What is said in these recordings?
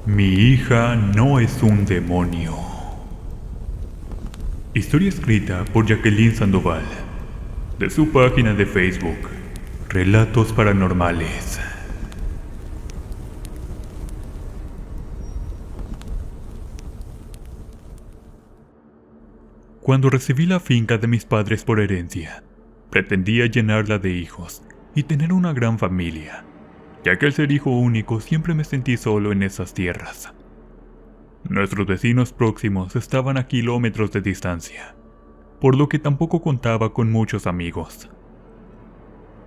Mi hija no es un demonio. Historia escrita por Jacqueline Sandoval, de su página de Facebook, Relatos Paranormales. Cuando recibí la finca de mis padres por herencia, pretendía llenarla de hijos y tener una gran familia, ya que al ser hijo único siempre me sentí solo en esas tierras. Nuestros vecinos próximos estaban a kilómetros de distancia, por lo que tampoco contaba con muchos amigos.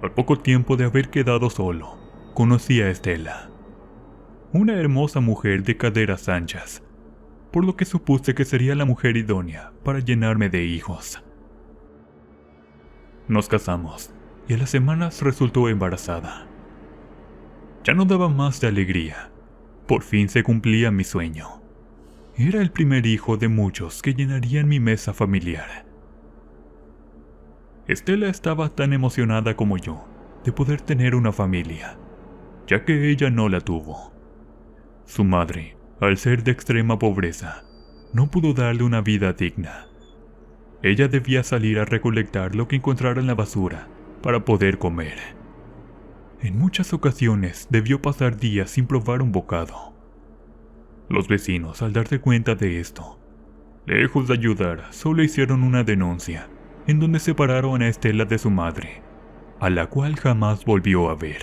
Al poco tiempo de haber quedado solo, conocí a Estela, una hermosa mujer de caderas anchas, por lo que supuse que sería la mujer idónea para llenarme de hijos. Nos casamos y a las semanas resultó embarazada. Ya no daba más de alegría. Por fin se cumplía mi sueño. Era el primer hijo de muchos que llenarían mi mesa familiar. Estela estaba tan emocionada como yo de poder tener una familia, ya que ella no la tuvo. Su madre, al ser de extrema pobreza, no pudo darle una vida digna. Ella debía salir a recolectar lo que encontrara en la basura para poder comer. En muchas ocasiones debió pasar días sin probar un bocado. Los vecinos, al darse cuenta de esto, lejos de ayudar, solo hicieron una denuncia, en donde separaron a Estela de su madre, a la cual jamás volvió a ver.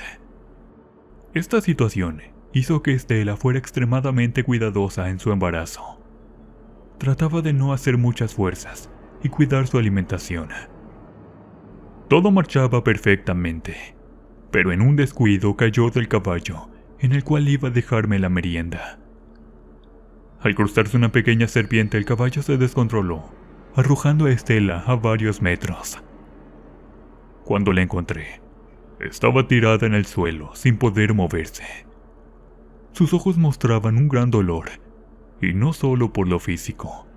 Esta situación hizo que Estela fuera extremadamente cuidadosa en su embarazo. Trataba de no hacer muchas fuerzas y cuidar su alimentación. Todo marchaba perfectamente, pero en un descuido cayó del caballo en el cual iba a dejarme la merienda. Al cruzarse una pequeña serpiente, el caballo se descontroló, arrojando a Estela a varios metros. Cuando la encontré, estaba tirada en el suelo sin poder moverse. Sus ojos mostraban un gran dolor, y no solo por lo físico,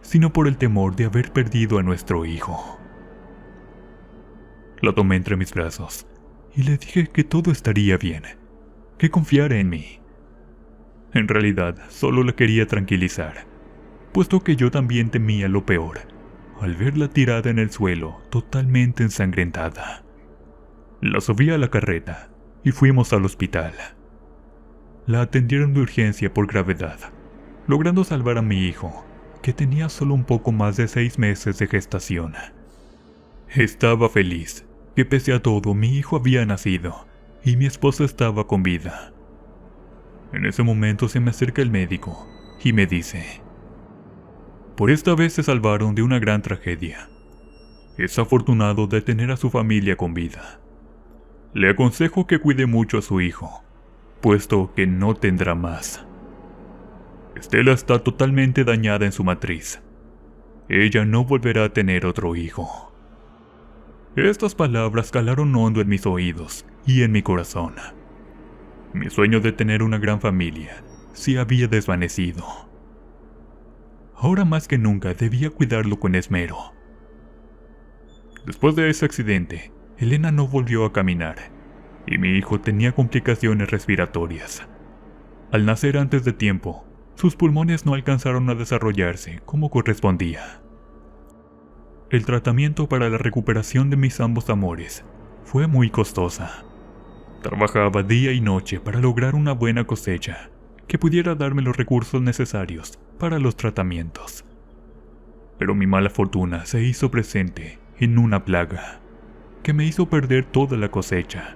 sino por el temor de haber perdido a nuestro hijo. La tomé entre mis brazos y le dije que todo estaría bien, que confiara en mí. En realidad, solo la quería tranquilizar, puesto que yo también temía lo peor, al verla tirada en el suelo, totalmente ensangrentada. La subí a la carreta y fuimos al hospital. La atendieron de urgencia por gravedad, logrando salvar a mi hijo, que tenía solo un poco más de 6 meses de gestación. Estaba feliz, que pese a todo mi hijo había nacido y mi esposa estaba con vida. En ese momento se me acerca el médico y me dice: por esta vez se salvaron de una gran tragedia. Es afortunado de tener a su familia con vida. Le aconsejo que cuide mucho a su hijo, puesto que no tendrá más. Estela está totalmente dañada en su matriz. Ella no volverá a tener otro hijo. Estas palabras calaron hondo en mis oídos y en mi corazón. Mi sueño de tener una gran familia se había desvanecido. Ahora más que nunca debía cuidarlo con esmero. Después de ese accidente, Elena no volvió a caminar y mi hijo tenía complicaciones respiratorias. Al nacer antes de tiempo, sus pulmones no alcanzaron a desarrollarse como correspondía. El tratamiento para la recuperación de mis ambos amores fue muy costosa. Trabajaba día y noche para lograr una buena cosecha que pudiera darme los recursos necesarios para los tratamientos. Pero mi mala fortuna se hizo presente en una plaga que me hizo perder toda la cosecha,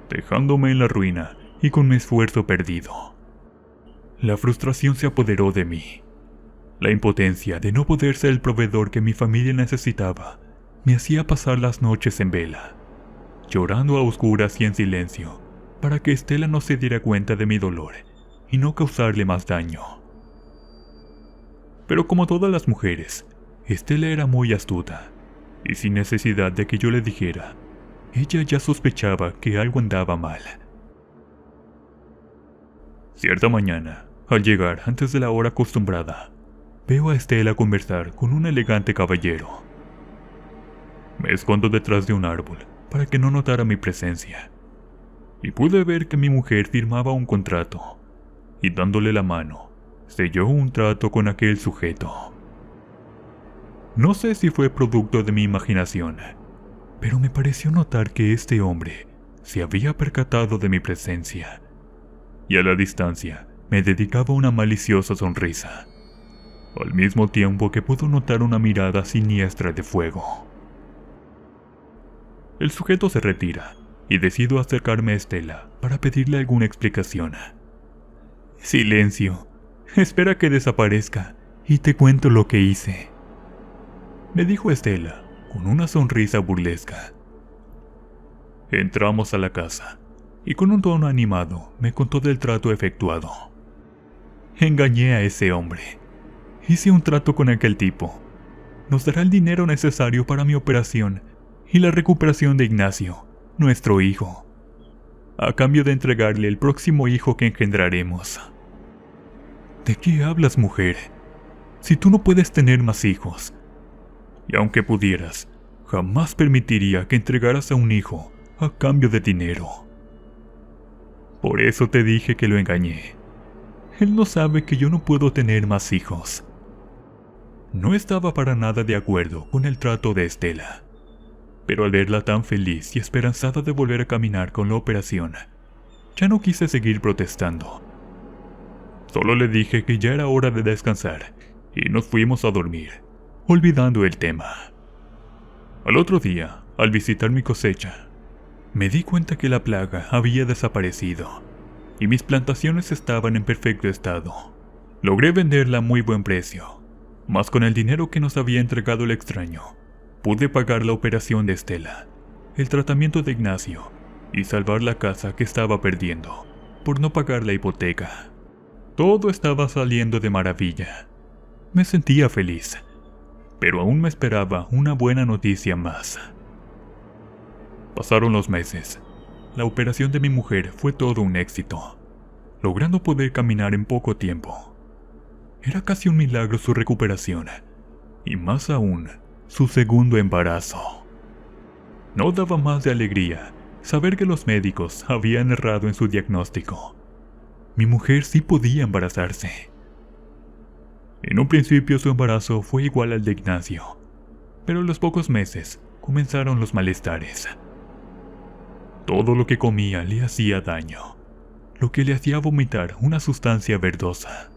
dejándome en la ruina y con mi esfuerzo perdido. La frustración se apoderó de mí. La impotencia de no poder ser el proveedor que mi familia necesitaba me hacía pasar las noches en vela, llorando a oscuras y en silencio, para que Estela no se diera cuenta de mi dolor y no causarle más daño. Pero como todas las mujeres, Estela era muy astuta, y sin necesidad de que yo le dijera, ella ya sospechaba que algo andaba mal. Cierta mañana, al llegar antes de la hora acostumbrada, veo a Estela conversar con un elegante caballero. Me escondo detrás de un árbol para que no notara mi presencia, y pude ver que mi mujer firmaba un contrato, y dándole la mano, selló un trato con aquel sujeto. No sé si fue producto de mi imaginación, pero me pareció notar que este hombre se había percatado de mi presencia, y a la distancia me dedicaba una maliciosa sonrisa, al mismo tiempo que pudo notar una mirada siniestra de fuego. El sujeto se retira, y decido acercarme a Estela para pedirle alguna explicación. Silencio, espera que desaparezca y te cuento lo que hice, me dijo Estela con una sonrisa burlesca. Entramos a la casa y con un tono animado me contó del trato efectuado. Engañé a ese hombre. Hice un trato con aquel tipo. Nos dará el dinero necesario para mi operación y la recuperación de Ignacio, nuestro hijo, a cambio de entregarle el próximo hijo que engendraremos. ¿De qué hablas, mujer? Si tú no puedes tener más hijos. Y aunque pudieras, jamás permitiría que entregaras a un hijo a cambio de dinero. Por eso te dije que lo engañé. Él no sabe que yo no puedo tener más hijos. No estaba para nada de acuerdo con el trato de Estela, pero al verla tan feliz y esperanzada de volver a caminar con la operación, ya no quise seguir protestando. Solo le dije que ya era hora de descansar y nos fuimos a dormir, olvidando el tema. Al otro día, al visitar mi cosecha, me di cuenta que la plaga había desaparecido y mis plantaciones estaban en perfecto estado. Logré venderla a muy buen precio, mas con el dinero que nos había entregado el extraño, pude pagar la operación de Estela, el tratamiento de Ignacio y salvar la casa que estaba perdiendo por no pagar la hipoteca. Todo estaba saliendo de maravilla. Me sentía feliz, pero aún me esperaba una buena noticia más. Pasaron los meses. La operación de mi mujer fue todo un éxito, logrando poder caminar en poco tiempo. Era casi un milagro su recuperación, y más aún, su segundo embarazo. No daba más de alegría saber que los médicos habían errado en su diagnóstico. Mi mujer sí podía embarazarse. En un principio su embarazo fue igual al de Ignacio, pero a los pocos meses comenzaron los malestares. Todo lo que comía le hacía daño, lo que le hacía vomitar una sustancia verdosa.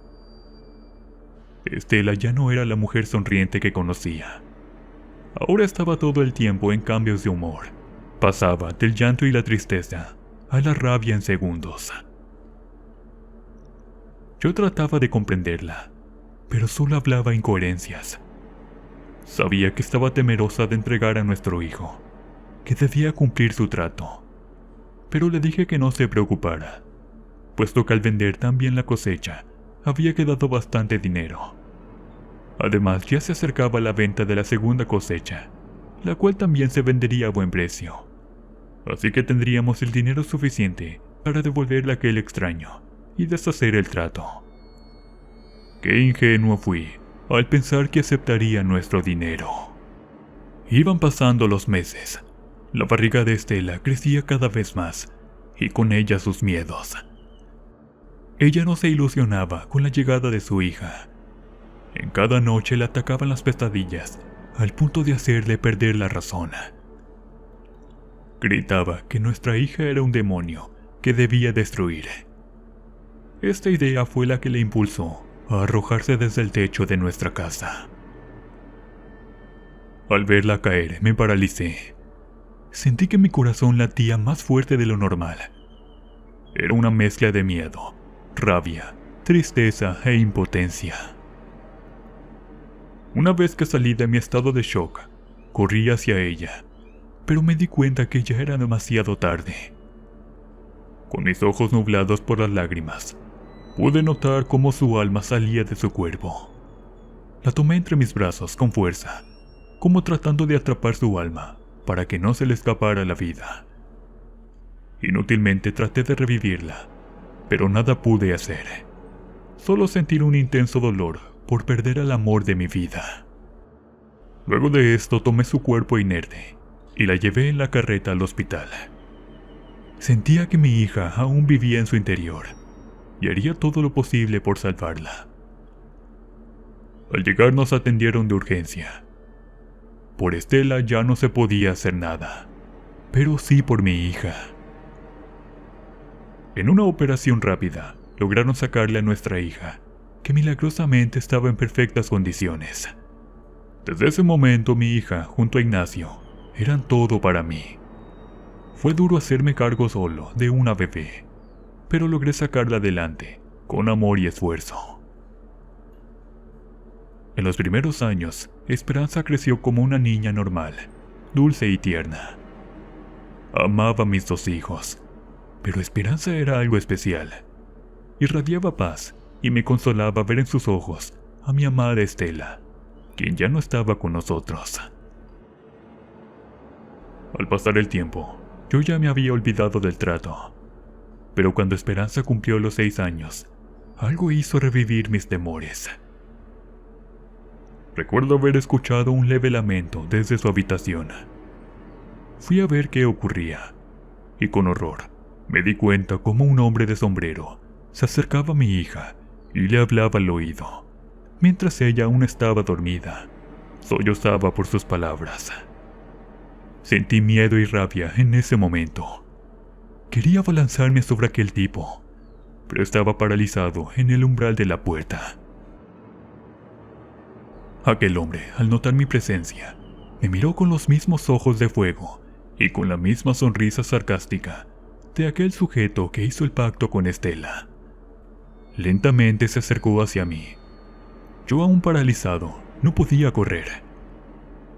Estela ya no era la mujer sonriente que conocía. Ahora estaba todo el tiempo en cambios de humor. Pasaba del llanto y la tristeza a la rabia en segundos. Yo trataba de comprenderla, pero solo hablaba incoherencias. Sabía que estaba temerosa de entregar a nuestro hijo, que debía cumplir su trato, pero le dije que no se preocupara, puesto que al vender tan bien la cosecha, había quedado bastante dinero. Además, ya se acercaba la venta de la segunda cosecha, la cual también se vendería a buen precio. Así que tendríamos el dinero suficiente para devolverle a aquel extraño y deshacer el trato. Qué ingenuo fui al pensar que aceptaría nuestro dinero. Iban pasando los meses. La barriga de Estela crecía cada vez más, y con ella sus miedos. Ella no se ilusionaba con la llegada de su hija. En cada noche le atacaban las pesadillas, al punto de hacerle perder la razón. Gritaba que nuestra hija era un demonio que debía destruir. Esta idea fue la que le impulsó a arrojarse desde el techo de nuestra casa. Al verla caer, me paralicé. Sentí que mi corazón latía más fuerte de lo normal. Era una mezcla de miedo, rabia, tristeza e impotencia. Una vez que salí de mi estado de shock, corrí hacia ella, pero me di cuenta que ya era demasiado tarde. Con mis ojos nublados por las lágrimas, pude notar cómo su alma salía de su cuerpo. La tomé entre mis brazos con fuerza, como tratando de atrapar su alma para que no se le escapara la vida. Inútilmente traté de revivirla, pero nada pude hacer. Solo sentir un intenso dolor por perder al amor de mi vida. Luego de esto tomé su cuerpo inerte y la llevé en la carreta al hospital. Sentía que mi hija aún vivía en su interior, y haría todo lo posible por salvarla. Al llegar nos atendieron de urgencia. Por Estela ya no se podía hacer nada, pero sí por mi hija. En una operación rápida, lograron sacarle a nuestra hija, que milagrosamente estaba en perfectas condiciones. Desde ese momento mi hija, junto a Ignacio, eran todo para mí. Fue duro hacerme cargo solo de una bebé, pero logré sacarla adelante, con amor y esfuerzo. En los primeros años, Esperanza creció como una niña normal, dulce y tierna. Amaba a mis 2 hijos, pero Esperanza era algo especial. Irradiaba paz y me consolaba ver en sus ojos a mi amada Estela, quien ya no estaba con nosotros. Al pasar el tiempo, yo ya me había olvidado del trato, pero cuando Esperanza cumplió los 6 años, algo hizo revivir mis temores. Recuerdo haber escuchado un leve lamento desde su habitación. Fui a ver qué ocurría, y con horror me di cuenta cómo un hombre de sombrero se acercaba a mi hija y le hablaba al oído, mientras ella aún estaba dormida. Sollozaba por sus palabras. Sentí miedo y rabia en ese momento. Quería abalanzarme sobre aquel tipo, pero estaba paralizado en el umbral de la puerta. Aquel hombre, al notar mi presencia, me miró con los mismos ojos de fuego y con la misma sonrisa sarcástica de aquel sujeto que hizo el pacto con Estela. Lentamente se acercó hacia mí. Yo, aún paralizado, no podía correr.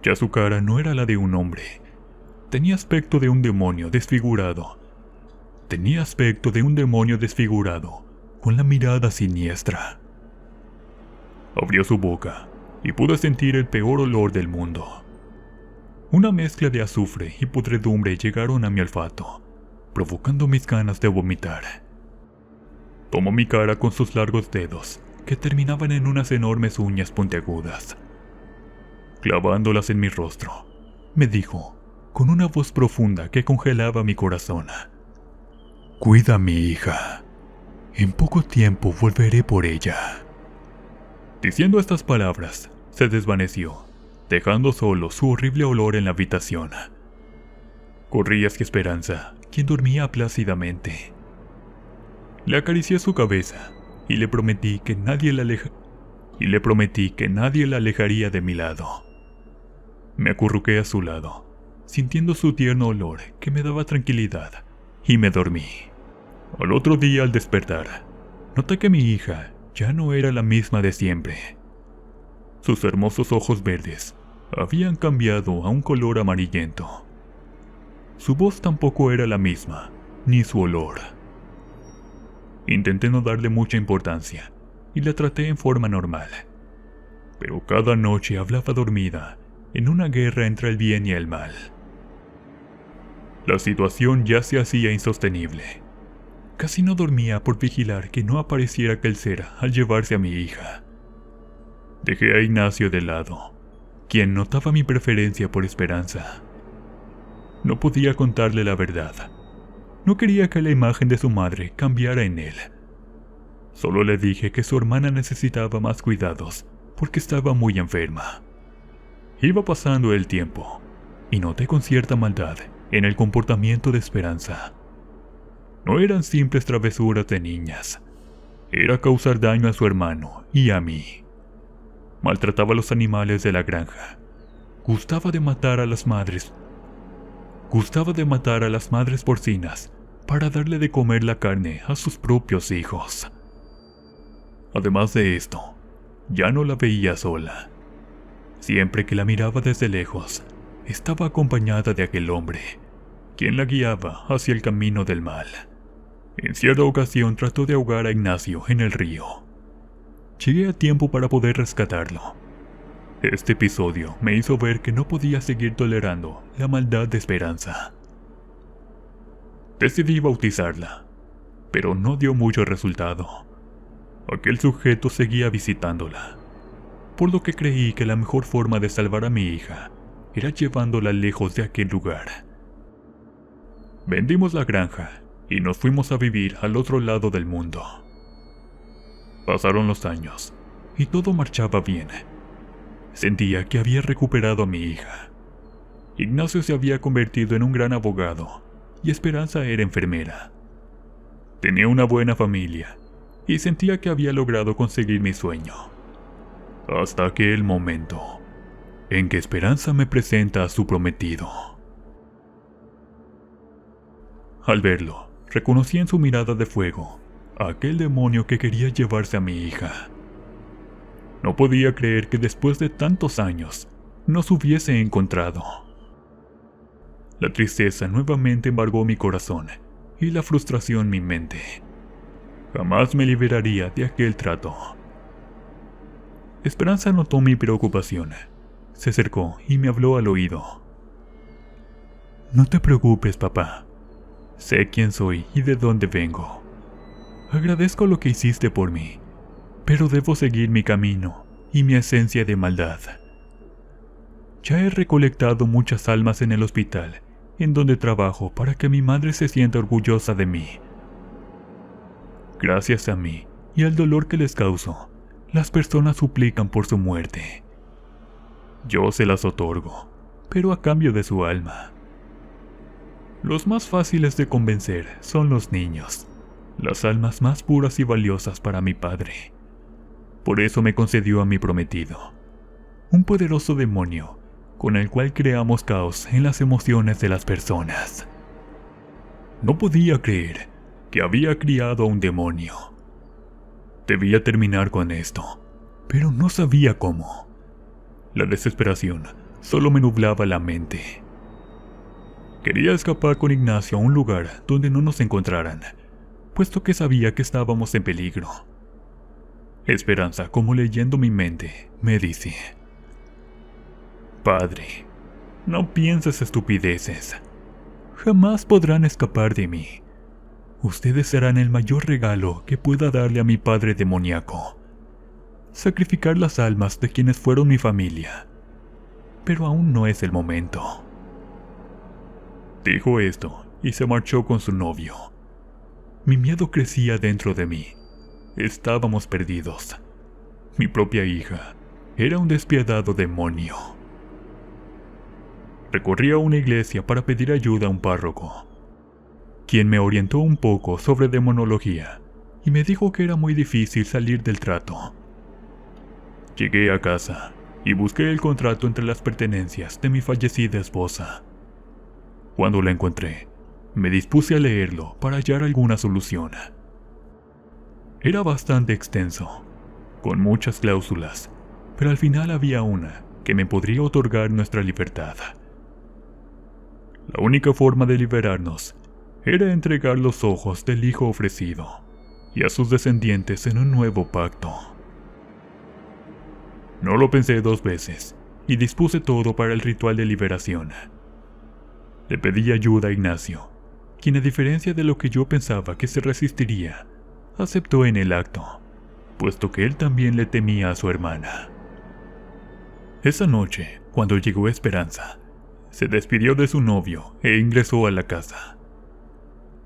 Ya su cara no era la de un hombre. Tenía aspecto de un demonio desfigurado. Con la mirada siniestra. Abrió su boca y pude sentir el peor olor del mundo. Una mezcla de azufre y podredumbre llegaron a mi olfato, provocando mis ganas de vomitar. Tomó mi cara con sus largos dedos, que terminaban en unas enormes uñas puntiagudas. Clavándolas en mi rostro, me dijo, con una voz profunda que congelaba mi corazón: «Cuida a mi hija. En poco tiempo volveré por ella». Diciendo estas palabras, se desvaneció, dejando solo su horrible olor en la habitación. Corrí hacia Esperanza, quien dormía plácidamente. Le acaricié su cabeza y le prometí que nadie la alejaría de mi lado. Me acurruqué a su lado, sintiendo su tierno olor que me daba tranquilidad, y me dormí. Al otro día, al despertar, noté que mi hija ya no era la misma de siempre. Sus hermosos ojos verdes habían cambiado a un color amarillento. Su voz tampoco era la misma, ni su olor. Intenté no darle mucha importancia y la traté en forma normal, pero cada noche hablaba dormida, en una guerra entre el bien y el mal. La situación ya se hacía insostenible. Casi no dormía por vigilar que no apareciera aquel ser al llevarse a mi hija. Dejé a Ignacio de lado, quien notaba mi preferencia por Esperanza. No podía contarle la verdad. No quería que la imagen de su madre cambiara en él. Solo le dije que su hermana necesitaba más cuidados porque estaba muy enferma. Iba pasando el tiempo y noté con cierta maldad en el comportamiento de Esperanza. No eran simples travesuras de niñas. Era causar daño a su hermano y a mí. Maltrataba a los animales de la granja. Gustaba de matar a las madres porcinas para darle de comer la carne a sus propios hijos. Además de esto, ya no la veía sola. Siempre que la miraba desde lejos, estaba acompañada de aquel hombre, quien la guiaba hacia el camino del mal. En cierta ocasión trató de ahogar a Ignacio en el río. Llegué a tiempo para poder rescatarlo. Este episodio me hizo ver que no podía seguir tolerando la maldad de Esperanza. Decidí bautizarla, pero no dio mucho resultado. Aquel sujeto seguía visitándola, por lo que creí que la mejor forma de salvar a mi hija era llevándola lejos de aquel lugar. Vendimos la granja y nos fuimos a vivir al otro lado del mundo. Pasaron los años, y todo marchaba bien. Sentía que había recuperado a mi hija. Ignacio se había convertido en un gran abogado, y Esperanza era enfermera. Tenía una buena familia, y sentía que había logrado conseguir mi sueño. Hasta aquel momento, en que Esperanza me presenta a su prometido. Al verlo, reconocí en su mirada de fuego a aquel demonio que quería llevarse a mi hija. No podía creer que después de tantos años nos hubiese encontrado. La tristeza nuevamente embargó mi corazón y la frustración mi mente. Jamás me liberaría de aquel trato. Esperanza notó mi preocupación. Se acercó y me habló al oído. No te preocupes, papá. Sé quién soy y de dónde vengo. Agradezco lo que hiciste por mí, pero debo seguir mi camino y mi esencia de maldad. Ya he recolectado muchas almas en el hospital en donde trabajo para que mi madre se sienta orgullosa de mí. Gracias a mí y al dolor que les causo, las personas suplican por su muerte. Yo se las otorgo, pero a cambio de su alma. Los más fáciles de convencer son los niños, las almas más puras y valiosas para mi padre. Por eso me concedió a mi prometido, un poderoso demonio con el cual creamos caos en las emociones de las personas. No podía creer que había criado a un demonio. Debía terminar con esto, pero no sabía cómo. La desesperación solo me nublaba la mente. Quería escapar con Ignacio a un lugar donde no nos encontraran, puesto que sabía que estábamos en peligro. Esperanza, como leyendo mi mente, me dice: Padre, no pienses estupideces. Jamás podrán escapar de mí. Ustedes serán el mayor regalo que pueda darle a mi padre demoníaco. Sacrificar las almas de quienes fueron mi familia. Pero aún no es el momento. Dijo esto y se marchó con su novio. Mi miedo crecía dentro de mí. Estábamos perdidos. Mi propia hija era un despiadado demonio. Recorrí a una iglesia para pedir ayuda a un párroco, quien me orientó un poco sobre demonología y me dijo que era muy difícil salir del trato. Llegué a casa y busqué el contrato entre las pertenencias de mi fallecida esposa. Cuando la encontré, me dispuse a leerlo para hallar alguna solución. Era bastante extenso, con muchas cláusulas, pero al final había una que me podría otorgar nuestra libertad. La única forma de liberarnos era entregar los ojos del hijo ofrecido y a sus descendientes en un nuevo pacto. No lo pensé dos veces y dispuse todo para el ritual de liberación. Le pedí ayuda a Ignacio, quien, a diferencia de lo que yo pensaba que se resistiría, aceptó en el acto, puesto que él también le temía a su hermana. Esa noche, cuando llegó Esperanza, se despidió de su novio e ingresó a la casa.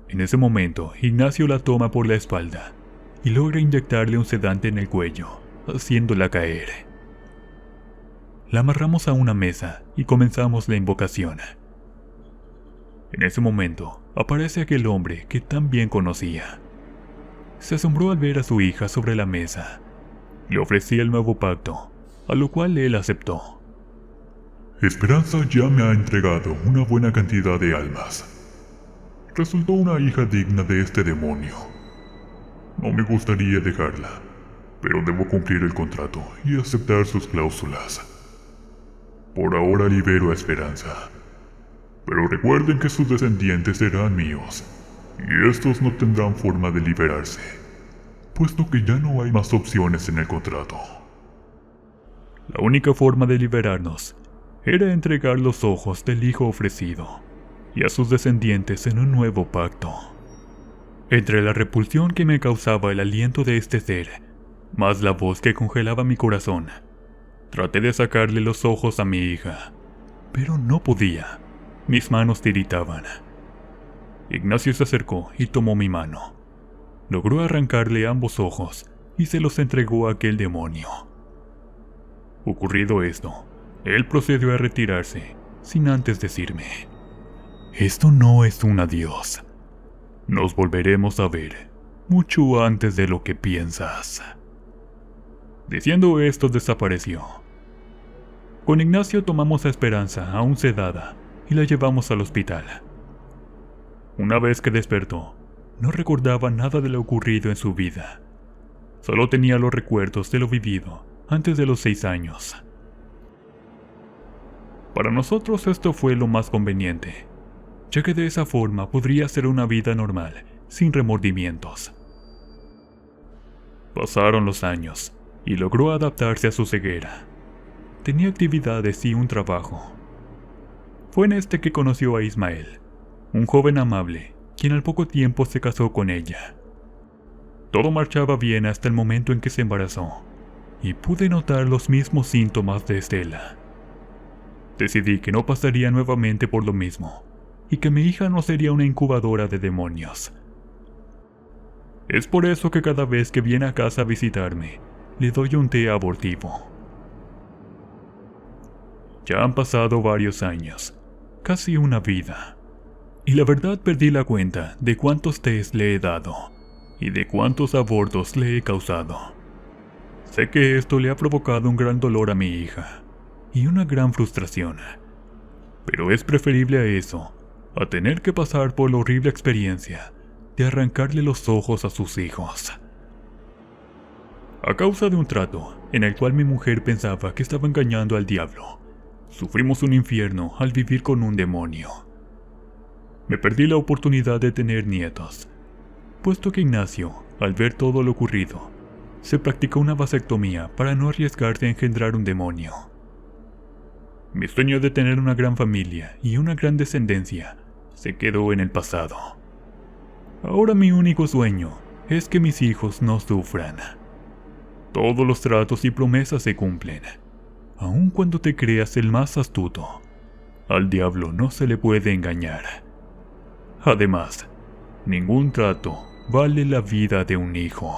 En ese momento, Ignacio la toma por la espalda y logra inyectarle un sedante en el cuello, haciéndola caer. La amarramos a una mesa y comenzamos la invocación. En ese momento, aparece aquel hombre que tan bien conocía. Se asombró al ver a su hija sobre la mesa. Le ofrecí el nuevo pacto, a lo cual él aceptó. Esperanza ya me ha entregado una buena cantidad de almas. Resultó una hija digna de este demonio. No me gustaría dejarla, pero debo cumplir el contrato y aceptar sus cláusulas. Por ahora libero a Esperanza, pero recuerden que sus descendientes serán míos, y estos no tendrán forma de liberarse, puesto que ya no hay más opciones en el contrato. La única forma de liberarnos era entregar los ojos del hijo ofrecido y a sus descendientes en un nuevo pacto. Entre la repulsión que me causaba el aliento de este ser, más la voz que congelaba mi corazón, traté de sacarle los ojos a mi hija, pero no podía. Mis manos tiritaban. Ignacio se acercó y tomó mi mano. Logró arrancarle ambos ojos y se los entregó a aquel demonio. Ocurrido esto, él procedió a retirarse, sin antes decirme: «Esto no es un adiós. Nos volveremos a ver mucho antes de lo que piensas». Diciendo esto, desapareció. Con Ignacio tomamos a Esperanza, aún sedada, y la llevamos al hospital. Una vez que despertó, no recordaba nada de lo ocurrido en su vida. Solo tenía los recuerdos de lo vivido antes de los 6 años. Para nosotros esto fue lo más conveniente, ya que de esa forma podría hacer una vida normal, sin remordimientos. Pasaron los años, y logró adaptarse a su ceguera. Tenía actividades y un trabajo. Fue en este que conoció a Ismael, un joven amable, quien al poco tiempo se casó con ella. Todo marchaba bien hasta el momento en que se embarazó, y pude notar los mismos síntomas de Estela. Decidí que no pasaría nuevamente por lo mismo, y que mi hija no sería una incubadora de demonios. Es por eso que cada vez que viene a casa a visitarme, le doy un té abortivo. Ya han pasado varios años, casi una vida, y la verdad perdí la cuenta de cuántos tés le he dado y de cuántos abortos le he causado. Sé que esto le ha provocado un gran dolor a mi hija y una gran frustración, pero es preferible a eso, a tener que pasar por la horrible experiencia de arrancarle los ojos a sus hijos. A causa de un trato en el cual mi mujer pensaba que estaba engañando al diablo, sufrimos un infierno al vivir con un demonio. Me perdí la oportunidad de tener nietos, puesto que Ignacio, al ver todo lo ocurrido, se practicó una vasectomía para no arriesgarse a engendrar un demonio. Mi sueño de tener una gran familia y una gran descendencia se quedó en el pasado. Ahora mi único sueño es que mis hijos no sufran. Todos los tratos y promesas se cumplen, aun cuando te creas el más astuto. Al diablo no se le puede engañar. Además, ningún trato vale la vida de un hijo.